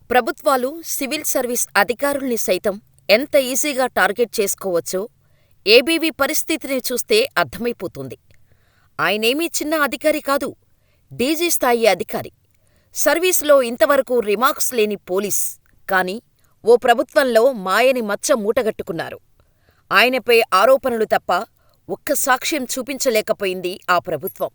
ప్రభుత్వాలు civil service అధికారుల్ని సైతం ఎంత ఈజీగా టార్గెట్ చేసుకోవచ్చో ఏబీవీ పరిస్థితిని చూస్తే అర్థమైపోతుంది. ఆయనేమీ చిన్న అధికారి కాదు, డీజీ స్థాయి అధికారి. సర్వీసులో ఇంతవరకు రిమార్క్స్ లేని పోలీస్. కాని ఓ ప్రభుత్వంలో మాయని మచ్చ మూటగట్టుకున్నారు. ఆయనపై ఆరోపణలు తప్ప ఒక్క సాక్ష్యం చూపించలేకపోయింది ఆ ప్రభుత్వం.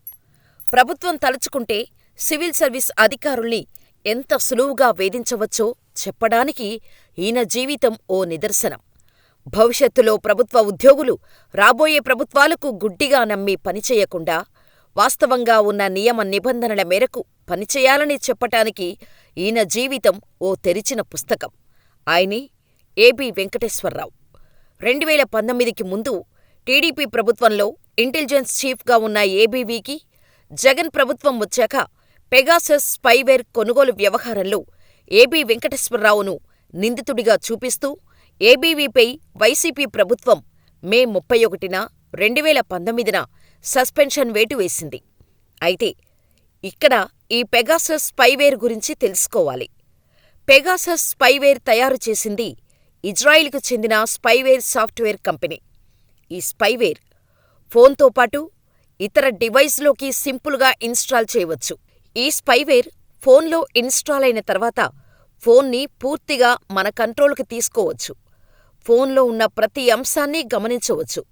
ప్రభుత్వం తలుచుకుంటే సివిల్ సర్వీస్ అధికారుల్ని ఎంత సులువుగా వేధించవచ్చో చెప్పడానికి ఈయన జీవితం ఓ నిదర్శనం. భవిష్యత్తులో ప్రభుత్వ ఉద్యోగులు రాబోయే ప్రభుత్వాలకు గుడ్డిగా నమ్మి పనిచేయకుండా, వాస్తవంగా ఉన్న నియమ నిబంధనల మేరకు పనిచేయాలని చెప్పటానికి ఈయన జీవితం ఓ తెరిచిన పుస్తకం. ఆయనే ఏబీ వెంకటేశ్వరరావు. 2019కి ముందు టీడీపీ ప్రభుత్వంలో ఇంటెలిజెన్స్ చీఫ్గా ఉన్న ఏబీవీకి జగన్ ప్రభుత్వం వచ్చాక పెగాసస్ స్పైవేర్ కొనుగోలు వ్యవహారంలో ఏబీ వెంకటేశ్వరరావును నిందితుడిగా చూపిస్తూ ఏబీవీపై వైసీపీ ప్రభుత్వం మే 31న 2019న సస్పెన్షన్ వేటు వేసింది. అయితే ఇక్కడ ఈ పెగాసస్ స్పైవేర్ గురించి తెలుసుకోవాలి. పెగాసస్ స్పైవేర్ తయారు చేసింది ఇజ్రాయిల్కు చెందిన స్పైవేర్ సాఫ్ట్వేర్ కంపెనీ. ఈ స్పైవేర్ ఫోన్తో పాటు ఇతర డివైస్లోకి సింపుల్గా ఇన్స్టాల్ చేయవచ్చు. ఈ స్పైవేర్ ఫోన్లో ఇన్స్టాల్ అయిన తర్వాత ఫోన్ని పూర్తిగా మన కంట్రోల్కి తీసుకోవచ్చు. ఫోన్లో ఉన్న ప్రతి అంశాన్ని గమనించవచ్చు.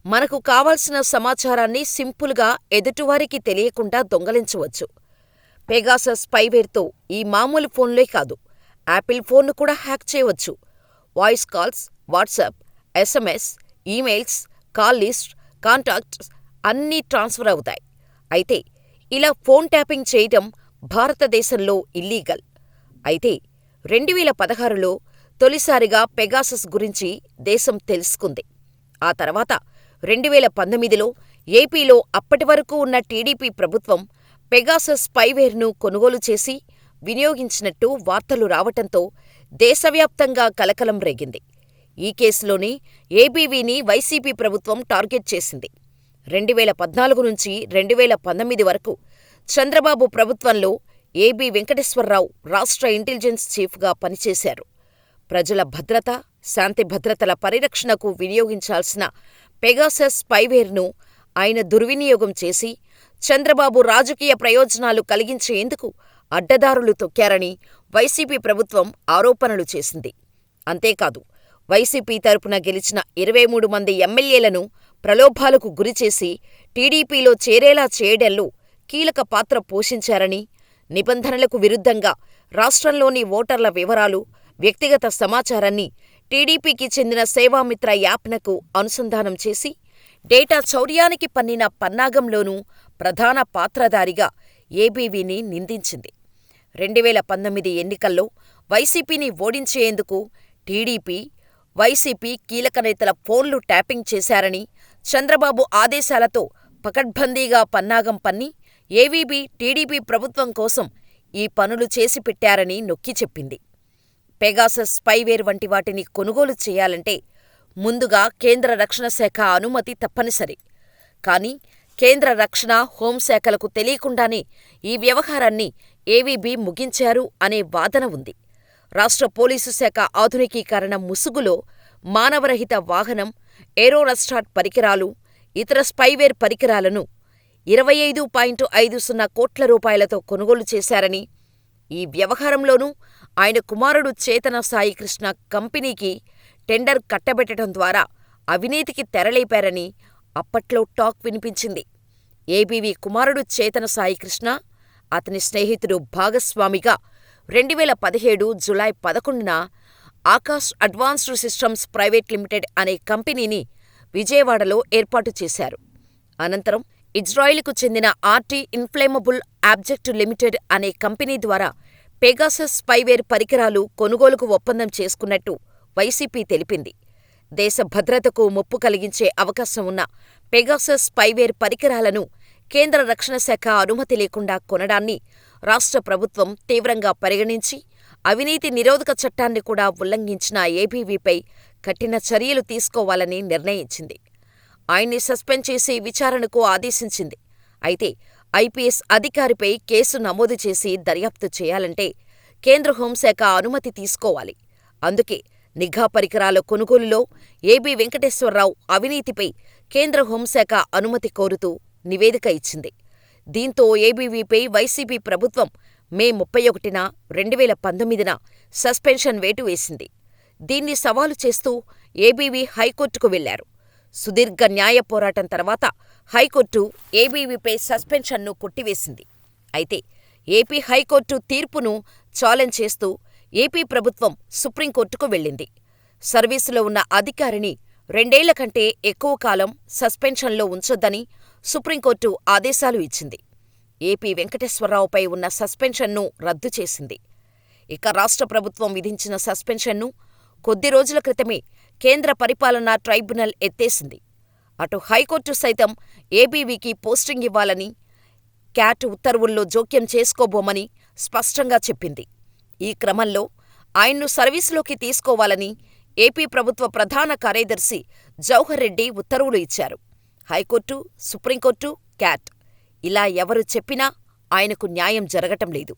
మనకు కావాల్సిన సమాచారాన్ని సింపుల్గా ఎదుటివారికి తెలియకుండా దొంగలించవచ్చు. పెగాసస్ స్పైవేర్తో ఈ మామూలు ఫోన్లే కాదు, యాపిల్ ఫోన్ను కూడా హ్యాక్ చేయవచ్చు. Voice calls, WhatsApp, SMS, emails, call list, contacts అన్నీ ట్రాన్స్ఫర్ అవుతాయి. అయితే ఇలా ఫోన్ ట్యాపింగ్ చేయటం భారతదేశంలో ఇల్లీగల్. అయితే 2016లో తొలిసారిగా పెగాసస్ గురించి దేశం తెలుసుకుంది. ఆ తర్వాత 2019లో ఏపీలో అప్పటివరకు ఉన్న టీడీపీ ప్రభుత్వం పెగాసస్ స్పైవేర్ను కొనుగోలు చేసి వినియోగించినట్టు వార్తలు రావటంతో దేశవ్యాప్తంగా కలకలం రేగింది. ఈ కేసులోనే ఏబీవీని వైసీపీ ప్రభుత్వం టార్గెట్ చేసింది. 2014 నుంచి 2019 వరకు చంద్రబాబు ప్రభుత్వంలో ఏబీ వెంకటేశ్వరరావు రాష్ట్ర ఇంటెలిజెన్స్ చీఫ్గా పనిచేశారు. ప్రజల భద్రత, శాంతి భద్రతల పరిరక్షణకు వినియోగించాల్సిన పెగాసస్ స్పైవేర్ను ఆయన దుర్వినియోగం చేసి చంద్రబాబు రాజకీయ ప్రయోజనాలు కలిగించేందుకు అడ్డదారులు తొక్కారని వైసీపీ ప్రభుత్వం ఆరోపణలు చేసింది. అంతేకాదు, వైసీపీ తరపున గెలిచిన 23 మంది ఎమ్మెల్యేలను ప్రలోభాలకు గురిచేసి టీడీపీలో చేరేలా చేయడంలో కీలక పాత్ర పోషించారని, నిబంధనలకు విరుద్ధంగా రాష్ట్రంలోని ఓటర్ల వివరాలు, వ్యక్తిగత సమాచారాన్ని టీడీపీకి చెందిన సేవామిత్ర యాప్నకు అనుసంధానం చేసి డేటా చౌర్యానికి పన్నిన పన్నాగంలోనూ ప్రధాన పాత్రధారిగా ఏబీవీని నిందించింది. 2019 ఎన్నికల్లో వైసీపీని ఓడించేందుకు టీడీపీ, వైసీపీ కీలక నేతల ఫోన్లు ట్యాపింగ్ చేశారని, చంద్రబాబు ఆదేశాలతో పకడ్బందీగా పన్నాగం పన్ని ఏవీబీ టీడీపీ ప్రభుత్వం కోసం ఈ పనులు చేసి పెట్టారని నొక్కి చెప్పింది. పెగాసస్ స్పైవేర్ వంటి వాటిని కొనుగోలు చేయాలంటే ముందుగా కేంద్ర రక్షణ శాఖ అనుమతి తప్పనిసరి. కానీ కేంద్ర రక్షణ, హోంశాఖలకు తెలియకుండానే ఈ వ్యవహారాన్ని ఏవీబీ ముగించారు అనే వాదన ఉంది. రాష్ట్ర పోలీసు శాఖ ఆధునికీకరణ ముసుగులో మానవరహిత వాహనం, ఏరోరస్టాట్ పరికరాలు, ఇతర స్పైవేర్ పరికరాలను 25.50 కోట్ల రూపాయలతో కొనుగోలు చేశారని, ఈ వ్యవహారంలోనూ ఆయన కుమారుడు చేతన సాయికృష్ణ కంపెనీకి టెండర్ కట్టబెట్టడం ద్వారా అవినీతికి తెరలేపారని అప్పట్లో టాక్ వినిపించింది. ఏబీవీ కుమారుడు చేతన సాయికృష్ణ, అతని స్నేహితుడు భాగస్వామిగా 2017 జూలై 11న Akash advanced systems private limited అనే కంపెనీని విజయవాడలో ఏర్పాటు చేశారు. అనంతరం ఇజ్రాయిల్కు చెందిన ఆర్టీ ఇన్ఫ్లేమబుల్ ఆబ్జెక్ట్ లిమిటెడ్ అనే కంపెనీ ద్వారా పెగాసస్ స్పైవేర్ పరికరాలు కొనుగోలుకు ఒప్పందం చేసుకున్నట్టు వైసీపీ తెలిపింది. దేశ భద్రతకు ముప్పు కలిగించే అవకాశం ఉన్న పెగాసస్ స్పైవేర్ పరికరాలను కేంద్ర రక్షణ శాఖ అనుమతి లేకుండా కొనడాన్ని రాష్ట్ర ప్రభుత్వం తీవ్రంగా పరిగణించి అవినీతి నిరోధక చట్టాన్ని కూడా ఉల్లంఘించిన ఏబీవీపై కఠిన చర్యలు తీసుకోవాలని నిర్ణయించింది. ఆయన్ని సస్పెండ్ చేసి విచారణకు ఆదేశించింది. అయితే ఐపీఎస్ అధికారిపై కేసు నమోదు చేసి దర్యాప్తు చేయాలంటే కేంద్ర హోంశాఖ అనుమతి తీసుకోవాలి. అందుకే నిఘా పరికరాల కొనుగోలులో ఏబీ వెంకటేశ్వరరావు అవినీతిపై కేంద్ర హోంశాఖ అనుమతి కోరుతూ నివేదిక ఇచ్చింది. దీంతో ఏబీవీపై వైసీపీ ప్రభుత్వం మే 31న 2019న సస్పెన్షన్ వేటు వేసింది. దీన్ని సవాలు చేస్తూ ఏబీవీ హైకోర్టుకు వెళ్లారు. సుదీర్ఘ న్యాయ పోరాటం తర్వాత హైకోర్టు ఏబీవీపై సస్పెన్షన్ను కొట్టివేసింది. అయితే ఏపీ హైకోర్టు తీర్పును ఛాలెంజ్ చేస్తూ ఏపీ ప్రభుత్వం సుప్రీంకోర్టుకు వెళ్లింది. సర్వీసులో ఉన్న అధికారిని 2 ఏళ్ల కంటే ఎక్కువ కాలం సస్పెన్షన్లో ఉంచొద్దని సుప్రీంకోర్టు ఆదేశాలు ఇచ్చింది. ఏపీ వెంకటేశ్వరరావుపై ఉన్న సస్పెన్షన్ను రద్దు చేసింది. ఇక రాష్ట్ర ప్రభుత్వం విధించిన సస్పెన్షన్ను కొద్ది రోజుల క్రితమే కేంద్ర పరిపాలనా ట్రైబ్యునల్ ఎత్తేసింది. అటు హైకోర్టు సైతం ఏబీవీకి పోస్టింగ్ ఇవ్వాలని, క్యాట్ ఉత్తర్వుల్లో జోక్యం చేసుకోబోమని స్పష్టంగా చెప్పింది. ఈ క్రమంలో ఆయన్ను సర్వీసులోకి తీసుకోవాలని ఏపీ ప్రభుత్వ ప్రధాన కార్యదర్శి జవహర్ రెడ్డి ఉత్తర్వులు ఇచ్చారు. హైకోర్టు, సుప్రీంకోర్టు, క్యాట్ ఇలా ఎవరు చెప్పినా ఆయనకు న్యాయం జరగటం లేదు.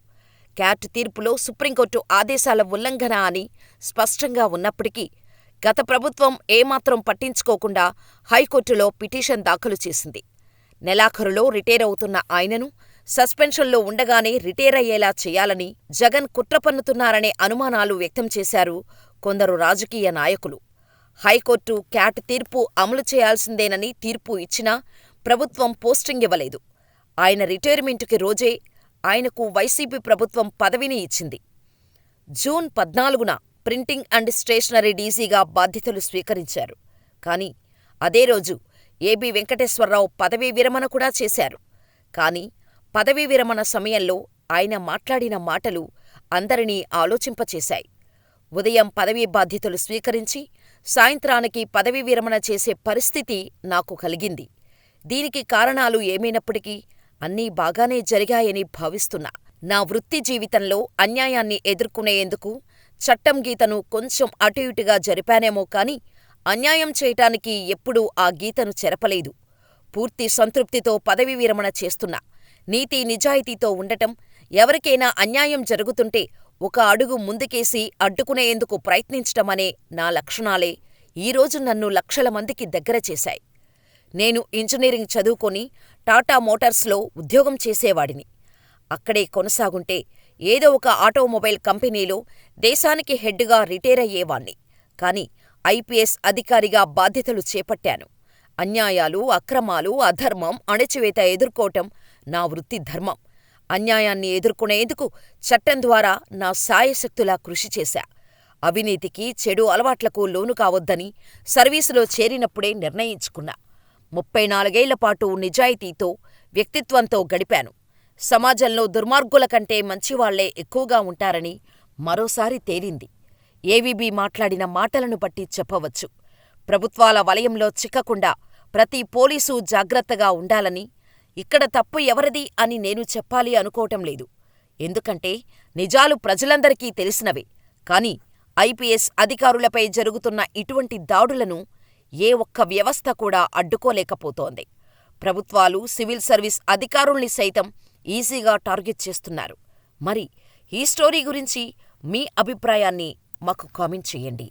క్యాట్ తీర్పులో సుప్రీంకోర్టు ఆదేశాల ఉల్లంఘన అని స్పష్టంగా ఉన్నప్పటికీ గత ప్రభుత్వం ఏమాత్రం పట్టించుకోకుండా హైకోర్టులో పిటిషన్ దాఖలు చేసింది. నెలాఖరులో రిటైర్ అవుతున్న ఆయనను సస్పెన్షన్లో ఉండగానే రిటైర్ అయ్యేలా చేయాలని జగన్ కుట్ర పన్నుతున్నారనే అనుమానాలు వ్యక్తం చేశారు కొందరు రాజకీయ నాయకులు. హైకోర్టు క్యాట్ తీర్పు అమలు చేయాల్సిందేనని తీర్పు ఇచ్చినా ప్రభుత్వం పోస్టింగ్ ఇవ్వలేదు. ఆయన రిటైర్మెంటుకి రోజే ఆయనకు వైసీపీ ప్రభుత్వం పదవిని ఇచ్చింది. జూన్ 14న ప్రింటింగ్ అండ్ స్టేషనరీ డీజీగా బాధ్యతలు స్వీకరించారు. కానీ అదే రోజు ఏబీ వెంకటేశ్వరరావు పదవీ విరమణ కూడా చేశారు. కానీ పదవీ విరమణ సమయంలో ఆయన మాట్లాడిన మాటలు అందరినీ ఆలోచింపచేశాయి. ఉదయం పదవీ బాధ్యతలు స్వీకరించి సాయంత్రానికి పదవీ విరమణ చేసే పరిస్థితి నాకు కలిగింది. దీనికి కారణాలు ఏమైనప్పటికీ అన్నీ బాగానే జరిగాయని భావిస్తున్నా. నా వృత్తి జీవితంలో అన్యాయాన్ని ఎదుర్కొనేందుకు చట్టం గీతను కొంచెం అటు ఇటుగా జరిపానేమో కాని అన్యాయం చేయటానికి ఎప్పుడూ ఆ గీతను చెరపలేదు. పూర్తి సంతృప్తితో పదవీ విరమణ చేస్తున్నా. నీతి నిజాయితీతో ఉండటం, ఎవరికైనా అన్యాయం జరుగుతుంటే ఒక అడుగు ముందుకేసి అడ్డుకునేందుకు ప్రయత్నించటమనే నా లక్షణాలే ఈరోజు నన్ను లక్షల మందికి దగ్గర చేశాయి. నేను ఇంజనీరింగ్ చదువుకొని టాటా మోటార్స్లో ఉద్యోగం చేసేవాడిని. అక్కడే కొనసాగుంటే ఏదో ఒక ఆటోమొబైల్ కంపెనీలో దేశానికి హెడ్గా రిటైర్ అయ్యేవాణ్ణి. కాని ఐపీఎస్ అధికారిగా బాధ్యతలు చేపట్టాను. అన్యాయాలు, అక్రమాలు, అధర్మం, అణచివేత ఎదుర్కోవటం నా వృత్తి ధర్మం. అన్యాయాన్ని ఎదుర్కొనేందుకు చట్టం ద్వారా నా శాయశక్తులా కృషి చేశా. అవినీతికి, చెడు అలవాట్లకు లోను కావొద్దని సర్వీసులో చేరినప్పుడే నిర్ణయించుకున్నా. 34 ఏళ్లపాటు నిజాయితీతో, వ్యక్తిత్వంతో గడిపాను. సమాజంలో దుర్మార్గుల కంటే మంచివాళ్లే ఎక్కువగా ఉంటారని మరోసారి తేలింది. ఏవీబీ మాట్లాడిన మాటలను బట్టి చెప్పవచ్చు. ప్రభుత్వాల వలయంలో చిక్కకుండా ప్రతి పోలీసూ జాగ్రత్తగా ఉండాలని, ఇక్కడ తప్పు ఎవరిది అని నేను చెప్పాలి అనుకోవటం లేదు. ఎందుకంటే నిజాలు ప్రజలందరికీ తెలిసినవే. కానీ ఐపీఎస్ అధికారులపై జరుగుతున్న ఇటువంటి దాడులను ఏ ఒక్క వ్యవస్థ కూడా అడ్డుకోలేకపోతోంది. ప్రభుత్వాలు, సివిల్ సర్వీస్ అధికారుల్ని సైతం ఈజీగా టార్గెట్ చేస్తున్నారు. మరి ఈ స్టోరీ గురించి మీ అభిప్రాయాన్ని మాకు కామెంట్ చేయండి.